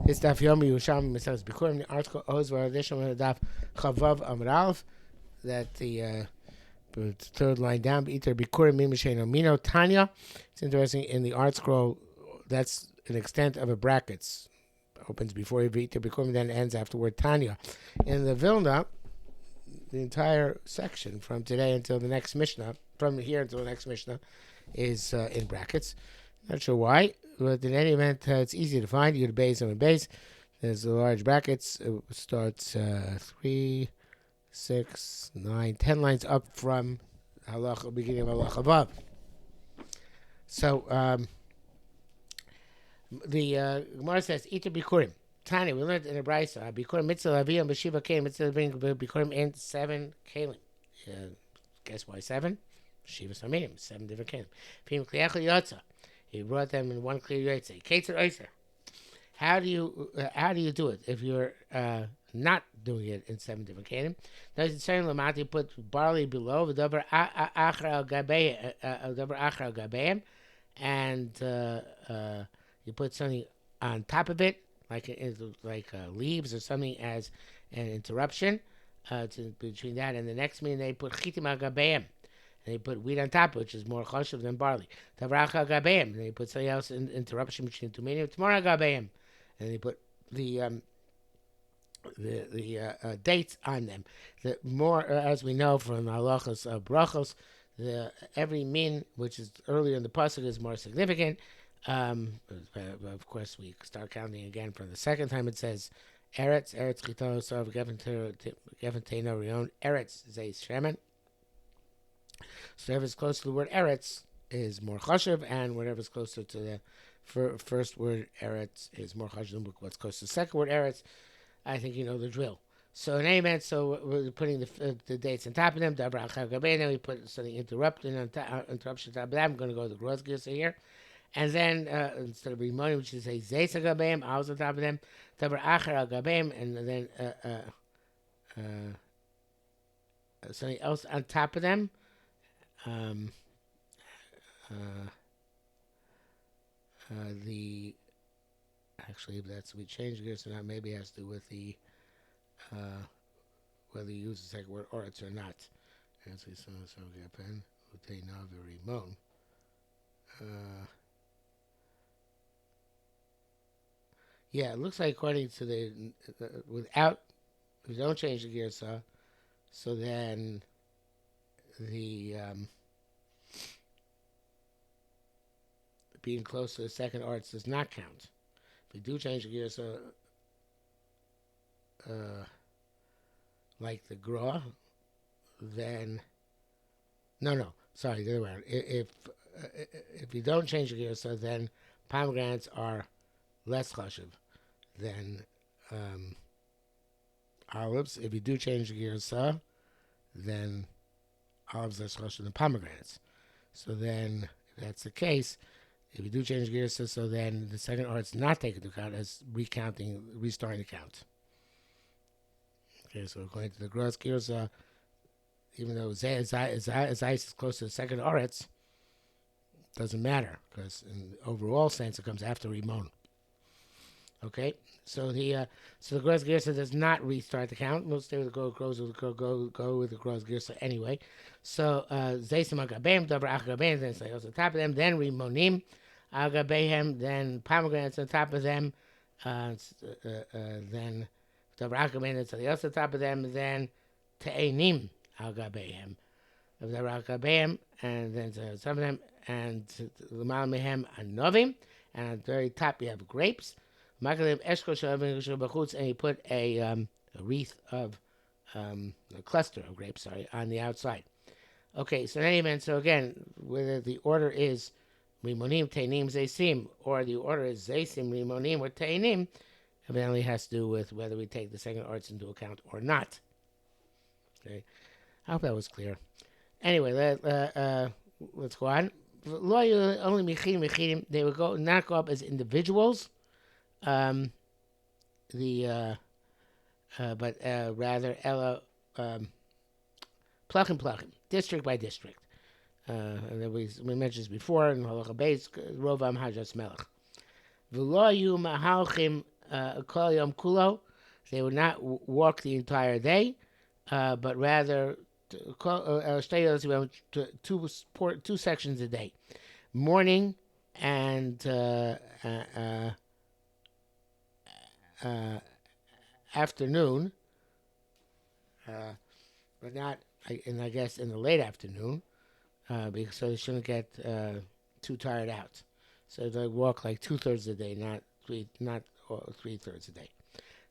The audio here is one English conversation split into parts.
It's Daf Yerushalmi Bikkurim. The article owes for additional Daf Chavav Amud Aleph. That the third line down. Bikkurim Mimasheno Mino Tanya. It's interesting in the art scroll. That's an extent of a brackets. Opens before Viter Bikkurim, then ends after word Tanya. In the Vilna, the entire section from today until the next Mishnah, from here until the next Mishnah, is in brackets. Not sure why, but in any event, it's easy to find. You go to base and base. There's the large brackets. It starts 3, 6, 9, 10 lines up from halacha, beginning of halacha vav. So the Gemara says, "Iter bikurim." Tani, we learned in the Brisa, bikurim mitzvah aviyam b'shiva kelim mitzvah bikurim in 7 kelim. Guess why 7? Shiva saminim, 7 different kelim. Pim kliyachal yotza. He brought them in one clear yotza. Keter oyser. How do you do it if you're not doing it in 7 different kelim? Does it say lamati, you put barley below the davar achra al gabeim, and you put something on top of it, like leaves or something as an interruption between that and the next meeting. They put chitim al gabeim. And they put wheat on top, which is more chashuv than barley. Tavracha gabeim. And they put something else in interruption between 2 meetings. Tomorrow gabeim. And they put the dates on them. The more, as we know from halachos brachos, every min, which is earlier in the pasuk, is more significant. Of course, we start counting again from the second time. It says eretz chito sarv geventeno rion eretz zeis shemen. So whatever's close to the word eretz is more chashuv, and whatever's closer to the first word eretz is more chashuv than what's close to the second word eretz. I think you know the drill. So in any event, so we're putting the dates on top of them. Then we put something interruption on top of that. I'm going to go to the gross girsa here. And then instead of rimonim, which is a zeis agabeim, I was on top of them. Davar acher agabeim, and then something else on top of them. Actually, if that's we changed gears, so now maybe it has to do with the whether you use the second word oretz or not. And so pen utei navi rimon. Yeah, it looks like according to the without, if you don't change the gears, so then the being close to the second arts does not count. If we do change the gears, like the gra, then sorry, the other way around. If you don't change the gears, then pomegranates are less chashuv than olives. If you do change the gears, then olives are less chashuv than pomegranates. So then, if that's the case, if you do change gears, so then the second art's not taken into account as restarting the count. Okay, so according to the gross gears, even though Zeiss is close to the second arts, doesn't matter because in the overall sense it comes after Rimon. Okay, so the gross girsa does not restart the count. We'll stay with the go with the gross girsa anyway. So zeisim agabeim, davar agabeim, then say on top of them, then rimonim agabeim, then pomegranates on top of them, then davar agabeim, then something else on top of them, then te'enim agabeim, davar agabeim, and then some of them, and l'mal mehem anovim, and at the very top you have grapes. And he put a wreath of a cluster of grapes, on the outside. Okay, so in any event, so again, whether the order is rimonim, teinim, zeisim, or the order is zeisim, rimonim, or teinim, evidently has to do with whether we take the second arts into account or not. Okay, I hope that was clear. Anyway, let's go on. Only mechidim, they would not go up as individuals. But rather ella plachim, district by district. And then we mentioned this before in halacha beis rovam hajas melech. V'lo yu mahalchim Kol Yom Kulo. They would not walk the entire day, but rather two sections a day, morning and uh, afternoon, but not, and I guess in the late afternoon, because so they shouldn't get too tired out. So they walk like 2/3 of the day, not 3/3 a day.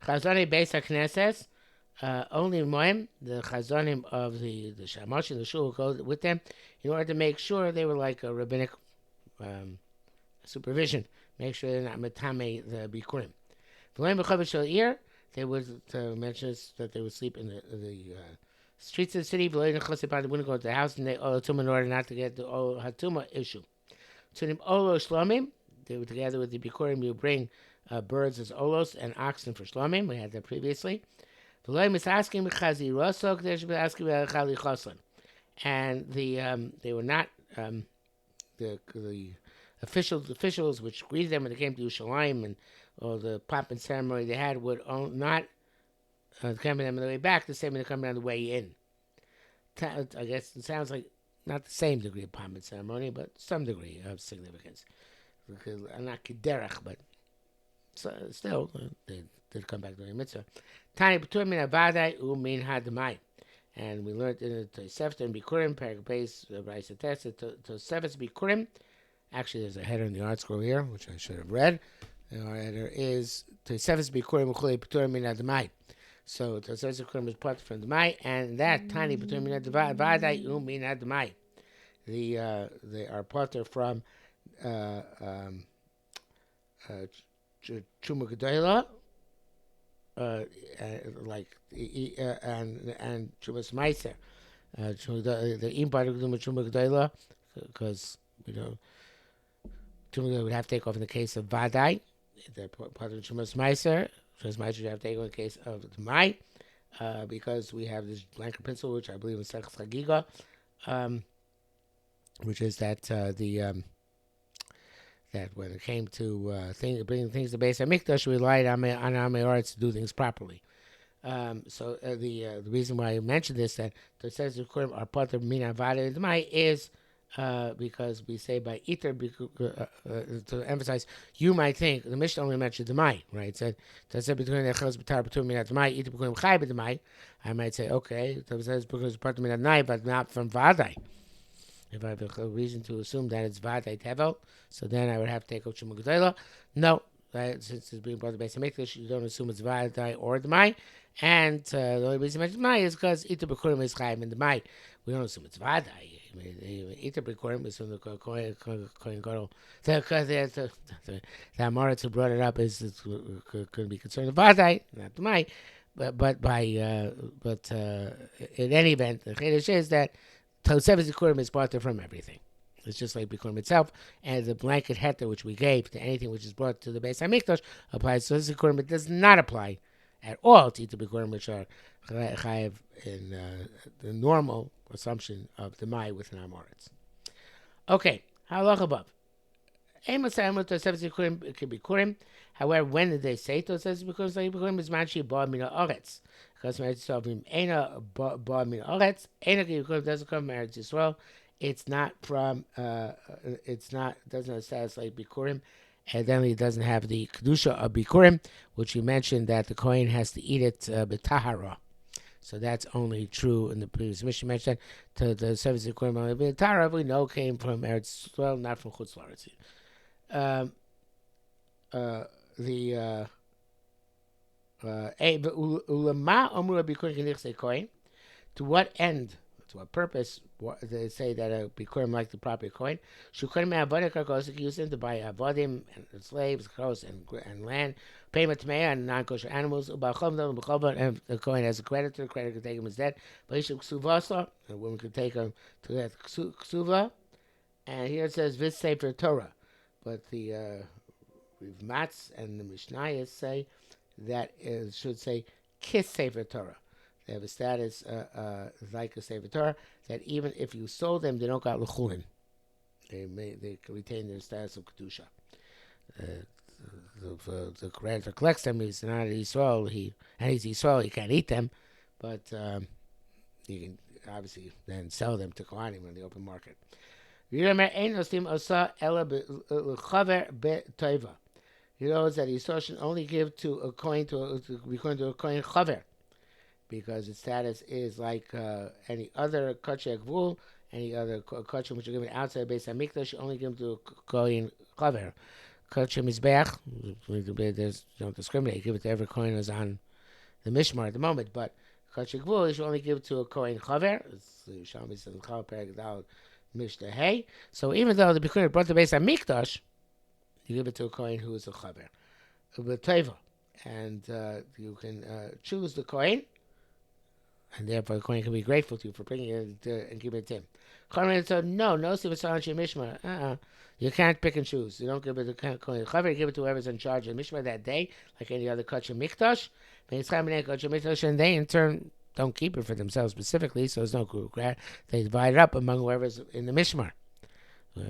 Chazani Beis HaKnesses, only Moem, the Chazanim of the Shamash and the Shul go with them in order to make sure they were like a rabbinic supervision, make sure they're not metame the Bikurim. V'loim b'chavet shel ir, they would mention that they would sleep in the streets of the city. V'loim nechosei, they wouldn't go to the house, and they tumah in order not to get the hatuma issue. Tunim olo shlomim, they were together with the Bikurim. You bring birds as olos and oxen for shlomim. We had that previously. V'loim is asking b'chazi rosok, they should be asking b'chali choslan, and they were not the officials which greeted them when they came to Yerushalmi and all the pomp and ceremony they had would not come them on the way back the same way they come on the way in. I guess it sounds like not the same degree of pomp and ceremony, but some degree of significance. Because not kiderach, but still they did come back during mitzvah. Tani b'tur min avadai u'min hadamai. And we learned in the Tosefta and Bikurim, Perek Beis, Raisa Test, Tosefta Bikurim. Actually, there's a header in the art scroll here, which I should have read. The header is Tosefta Bikurim Uchulei B'tur Min Adamai. So Tosefta Bikurim is part from the Mai, and that tiny B'tur Min Adamai U'Min Adamai. They are part from Truma Gedola, like and Trumas Meiser. The im part of Truma Gedola, because Truma Gedola would have to take off in the case of Vadai. They're part of Trumas Meiser. Trumas Meiser would have to take off in the case of the Mai, because we have this blanket principle, which I believe is Sechus Chagiga, which is that that when it came to bringing things to Beis Hamikdash, we relied on Ameorats to do things properly. So the reason why I mentioned this, that the Tosefta Bikurim are part of Min Avada and Demai, is because we say by Iter, to emphasize, you might think, the Mishnah only mentioned Demai, right? It said, Tosefta Bikurim Echaz B'tar B'tur Min Demai, Iter Bikurim Chai B'Demai. I might say, okay, Tosefta Bikurim is part of Min Demai, but not from Vadai. If I have a reason to assume that it's Vadai Tevel, so then I would have to take out Truma Gedola. No, since it's being brought to Beis Hamikdash, you don't assume it's Vadai or Demai. And the only reason I mention Demai is because Iter Bikurim is Chaim in Demai. We don't assume it's Vadai. Iter Bikurim is from the Kohen Gadol. The Amoritz who brought it up could be concerned with Vadai, not Demai. But in any event, the Chedesh is that Tosefta Bikurim is brought from everything. It's just like Bikurim itself, and the blanket heter which we gave to anything which is brought to the Beis Hamikdash applies to Tosefta Bikurim. It does not apply at all to Iter Bikurim, which are chayav in the normal assumption of the Mai with an Amoritz. Okay, halacha above. It could be Bikurim. However, when did they say Tosefta Bikurim? Is manchi ba min haaretz. Because Eretz Yisrael Eina ba min haaretz. Eina Bikurim doesn't come from Eretz Yisrael. It's not from. Doesn't have status like Bikurim. And then it doesn't have the kedusha of Bikurim, which you mentioned that the Kohen has to eat it b'tahara. So that's only true in the previous mission. Mentioned to the service of Bikurim only b'tahara, we know came from Eretz Yisrael, not from Chutz La'aretz. To what end, to what purpose they say that a Bikurim like the proper coin? Shukurim avodim karkos, he used them to buy avodim and slaves, clothes and land, payment to and non-kosher animals. And the coin has a creditor, the creditor can take him as dead. But a woman could take him to that ksuva. And here it says vis sefer Torah, but the Rav Matz and the Mishnayos say that it should say kiss sefer Torah. They have a status like a sefer Torah that even if you sold them, they don't got l'chulin. They can retain their status of kedusha. the creditor collects them. He's not Israel. He's Israel. He can't eat them, but you can obviously then sell them to Kohanim in the open market. He knows that Yisrael should only give to a coin according to a coin chaver, because its status is like any other kachek vul, any other kachim which are given outside the base hamikdash. You only give them to a coin chaver. Kachim mizbeach, don't discriminate. You give it to every coin that's on the mishmar at the moment, but kachek vul you should only give to a coin chaver. It's Yerushalmi says in Chal Perek Dal Mishnah Hey. So even though the Bikkurim brought the base hamikdash, you give it to a coin who is a chaver, with teva, and you can choose the coin, and therefore the coin can be grateful to you for bringing it and giving it to him. Chachamim said, no, mishmar. You can't pick and choose. You don't give it to the coin chaver. You give it to whoever's in charge of the mishmar that day, like any other kachim mikdash. And they in turn don't keep it for themselves specifically, so there's no regret. They divide it up among whoever's in the mishmar.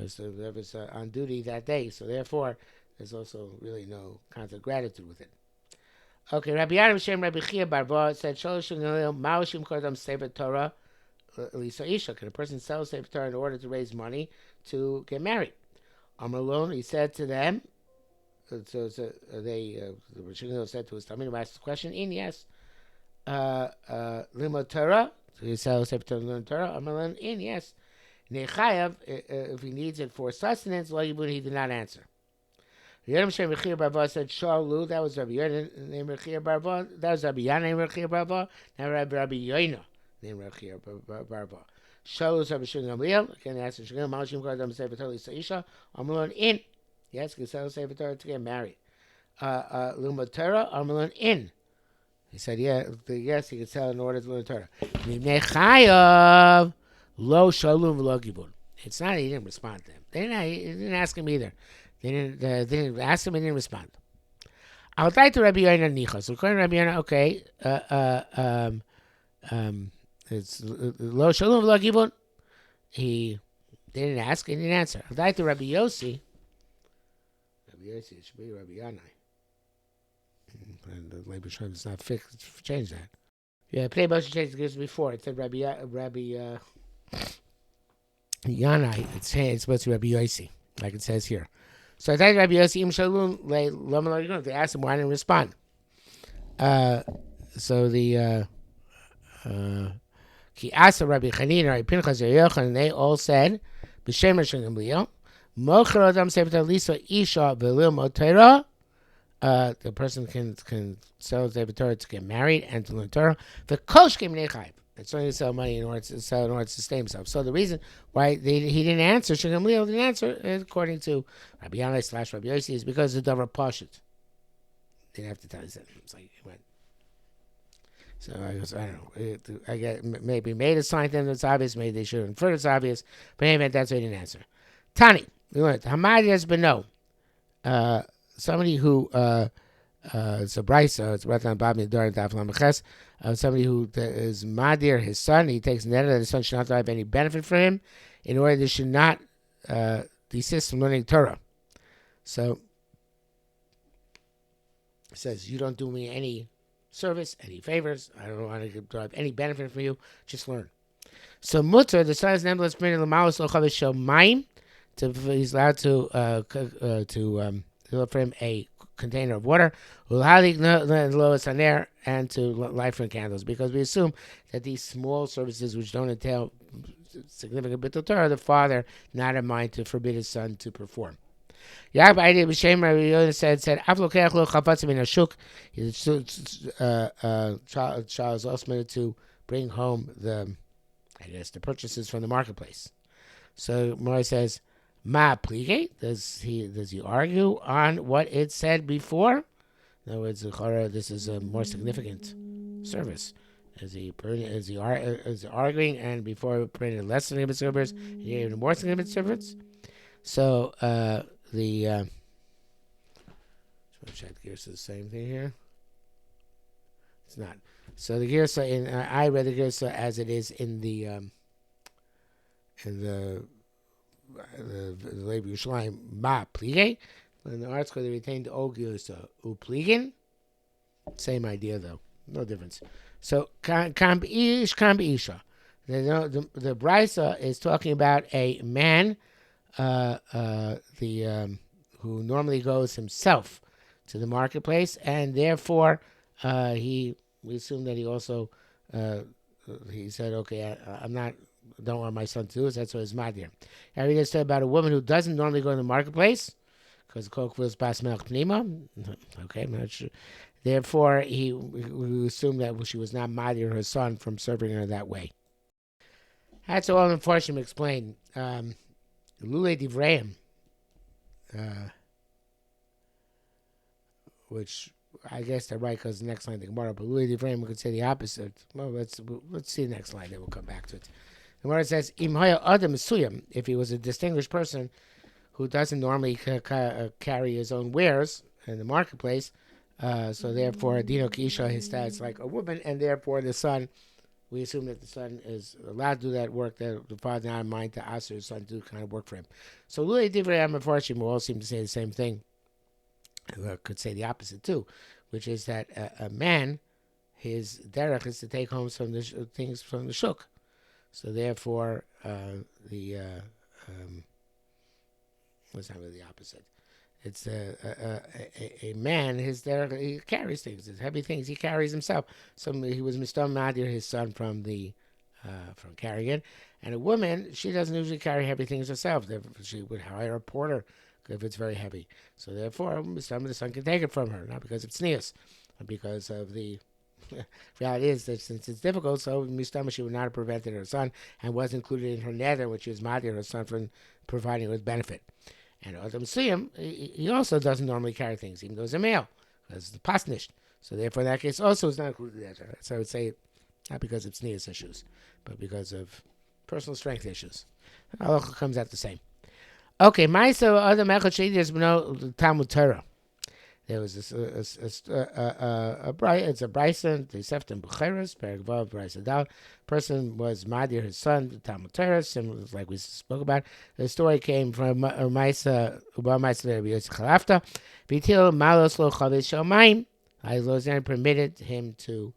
So whoever's on duty that day. So therefore, there's also really no kind of gratitude with it. Okay, Rabbi Yadam Shem Rabbi Chia Barva said, Ma'oshim Kodam Sefer Torah Lisa Isha. Can a person sell Sefer Torah in order to raise money to get married? Amalon, he said to them, the Rishon said to his Talmud, asked the question, yes. Limud Torah, so you sell Sefer Torah Limud Torah? Amalon, yes. Nechayav, if he needs it for sustenance, he did not answer. Yerem Shem Rechir Barva said, Shalu, that was Rabbi Yoina named Rechir Barva, that was Rabbi Yana named Rechir Barva, now Rabbi Yoina named Rechir Barva. Shalu is Rabbi Shimon Gamliel, again, asked Shimon, Malashim Kardam Sefer Torah Saisha, Amalon in. Yes, he can sell Sefer Torah to get married. Limud Torah, Amalon in. He said, yes, he can sell in order to learn Torah. Nechayav. Lo shalom v'lo gibun. It's not. He didn't respond to him. He didn't ask him either. They didn't ask him. He didn't respond. I'll die to Rabbi Yoina Nicha. So according to Rabbi Yoina, okay, it's lo shalom v'lo gibun. They didn't ask. He didn't answer. I'll die to Rabbi Yossi. Rabbi Yossi, it should be Rabbi Yanai. And the labor showing it's not fixed. Change that. Yeah, Pnei Moshe changed the gifts before. It said Rabbi Yanai. It's supposed to be Rabbi Yossi, like it says here. So I thought Rabbi Yossi Im Shalom they asked him why he didn't respond. So the Ki Asa Rabbi Chanina, Rabbi Pinchas, Yochanan, they all said B'Shem Rishon Gamliel Mocher Adam Sefer Torah Lisa Isha V'Lilmod Torah. The person can sell Sefer Torah to get married and to learn Torah. The Kosh came Nechayv. It's only to sell money in order to sustain himself. So the reason why he didn't answer, Shulchan Gamliel didn't answer, according to Rabbi Yanai / Rabbi Yossi, is because of the Davar Pashut. Didn't have to tell his it's like he went. So I don't know. I get maybe made a sign to them that's obvious. Maybe they should have inferred it's obvious. But anyway, that's why he didn't answer. Tani, we learned Hamadi has been no. Somebody who it's a brisa, it's Ratan Bab Nidar Daf Lameches, somebody who is Madir, his son, he takes net that his son should not have any benefit for him, in order they should not desist from learning Torah. So it says, you don't do me any service, any favors, I don't want to derive any benefit from you, just learn. So Mutter, the son is nevertheless permitted Lamaus Lochavish Shel Mayim, he's allowed to for him a container of water, and to light from candles, because we assume that these small services which don't entail significant bit of Torah, the father not in mind to forbid his son to perform. Yaakov Aidi B'Shem Rabbi said, child is also meant to bring home the purchases from the marketplace. So Mori says, Ma plige? Does he argue on what it said before? In other words, this is a more significant service. Is he arguing, and before printed less significant service, even more significant service? So the check the Girsa the same thing here. It's not. So the Girsa I read the Girsa as it is in the Leib Yerushalayim Ma Plige. In the article, they retained Ogius Upligin. Same idea, though. No difference. So, Kamp Isha. The Brisa is talking about a man who normally goes himself to the marketplace, and therefore we assume that he also he said, okay, don't want my son to do this. That's what his madir. I read said about a woman who doesn't normally go to the marketplace because the coke was bas melch pnima. Okay, I'm not sure. Therefore, we assume that she was not madir her son from serving her that way. That's all unfortunately explained. Lule Divrayim, which I guess they're right because the next line the Gemara, but Lule Divrayim we could say the opposite. Well, let's see the next line, then we'll come back to it. The Gemara says, Im haya adam mesuyam, if he was a distinguished person who doesn't normally carry his own wares in the marketplace, so therefore Dino Kisha, his stats like a woman, and therefore the son, we assume that the son is allowed to do that work that the father not in mind to ask his son to do kind of work for him. So Lule Divrei Amafarshim will all seem to say the same thing. Could say the opposite too, which is that a man, his derech is to take home some of the things from the shuk. So therefore, what's not really the opposite? It's a man, his derech, he carries things, his heavy things, he carries himself. So he was mistam madir his son from carrying it. And a woman, she doesn't usually carry heavy things herself. She would hire a porter if it's very heavy. So therefore, the son can take it from her, not because it's sneas, but because of the reality is that since it's difficult, so Mistama, she would not have prevented her son and was included in her nether, which is madir her son from providing with benefit. And Adam Suyam, he also doesn't normally carry things, even though he's a male, because it's pasnished. So therefore, in that case, also is not included in that. So I would say, not because of sneas issues, but because of personal strength issues. Halacha comes out the same. Okay, Ma'isa Adam Echad Sheidi is no Talmud Torah. There was it's a Bryson, the Sefton Bucheres, Perigvav, Bryson Dal. Person was Madir, his son, the Talmud Torah, similar like we spoke about. The story came from Maisa, Uba Maisa Rabbi Yosef Chalafta. Vitil Malos Lo Chavis Shomayim. Lozan permitted him to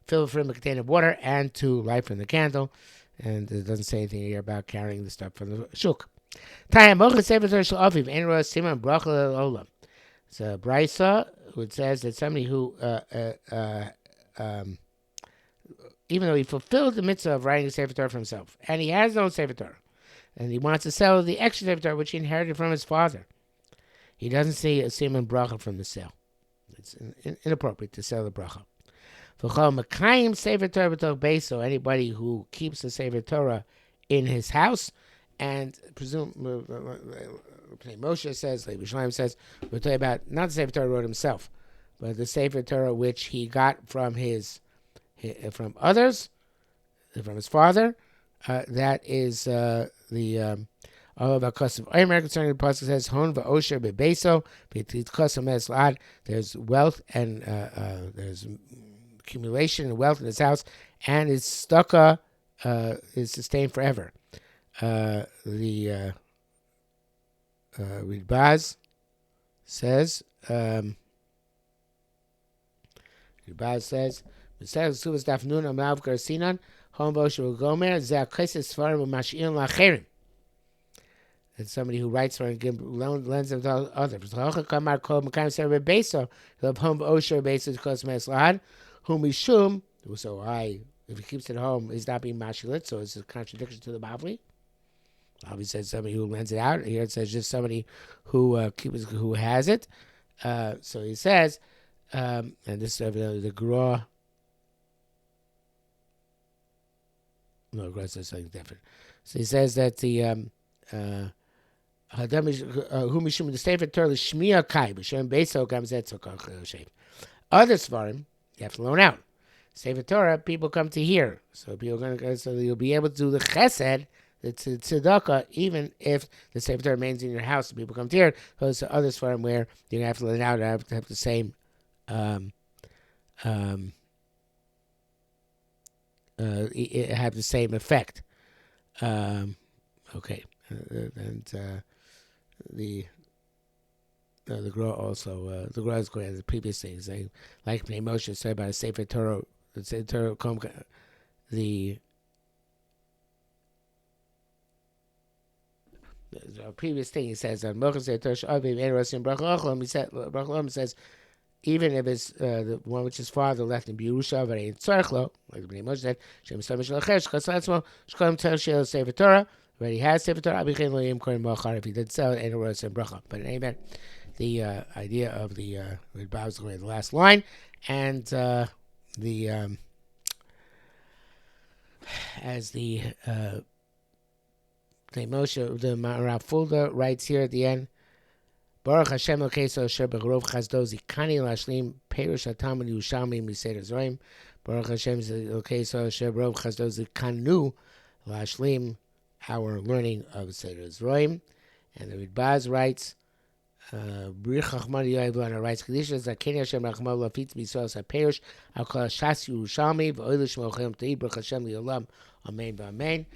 fill for him a container of water and to light from the candle. And it doesn't say anything here about carrying the stuff from the shuk. It's a brisa which says that somebody who, even though he fulfilled the mitzvah of writing a Sefer Torah for himself, and he has his own Sefer Torah, and he wants to sell the extra Sefer Torah which he inherited from his father, he doesn't see a siman bracha from the sale. It's inappropriate to sell the bracha. So anybody who keeps the Sefer Torah in his house, and Moshe says, Yerushalmi says, we're talking about not the Sefer Torah wrote himself, but the Sefer Torah which he got from from others, from his father. That is the all of our custom. Concerning the pasuk says, "Hon va'osher bebeso b'titkasam eslad." There's wealth and there's accumulation and wealth in his house, and his stucca is sustained forever. The Ridbaz says, "Besides Suvas Dafnun Amav Garcinan, Hom Voshu Gomer Zeh Kaises Svarim U'Mashiin Lacherim." It's somebody who writes for and lends them to others. Kamar Kol Mekayim Sefer Beso Hom Voshu Beso Kos Meslad Whom Mishum. So if he keeps it home, he's not being mashilit. So it's a contradiction to the Bavli. Bavli says somebody who lends it out. Here it says just somebody who has it. So he says, and this the Gra. No, Gra says something different. So he says that the who mishum the Sefer Torah l'shmiya kai b'shem beiso gamzet tzokach shev. Other svarim you have to loan out. Sefer Torah people come to hear, so people are going to so you'll be able to do the chesed, the tzedakah, even if the Sefer Torah remains in your house. So people come to hear. Those so other svarim where you're going to have to loan out and have to have the same. Have the same effect. Okay. and the Gra also the Gra is going to the previous things. They like Moshe said about a Sefer Torah. The Sefer Torah the previous thing he says on he said says even if it's the one which is farther left in Yerusha, but ain't tzarchlo, like the Moshe said, Shem Samish Lachesh Chasatzmo Shkom Tel Shel Sefer Torah. Already has Sefer Torah. Abichain Loyim Korim Bachar. If he did so, ain't a rosh and bracha. But in any event, the idea of the Ridbav is going to the last line, and the as the Moshe, the Rav Fulda writes here at the end, Baruch Hashem Elokeinu Asher B'Rov Chasdo Zikani Lashlim Perush HaTalmud Yerushalmi Miseder Zorim. Baruch Hashem Elokeinu Asher B'Rov Chasdo Zikanu Lashlim, our learning of Seder Zorim. And the Ridbaz writes, B'Rich Chachman Yoyevlana writes, Kedisha Zakeni Hashem Rachmav Lafitz B'Yisrael Saperush Al Kol Shas Yerushalmi V'Oilu Shmochem Te'i Baruch Hashem Li'olam Amen V'Amen.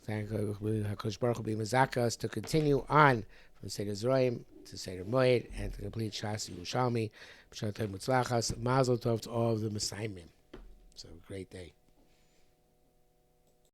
Thank HaKadosh Baruch Hu be Mezaka us to continue on from Seder Zorim to Seder Moed and to complete Shas Yerushalmi. B'Shat Mutzlachas, Mazel Tov to all of the Messiahim. So, great day.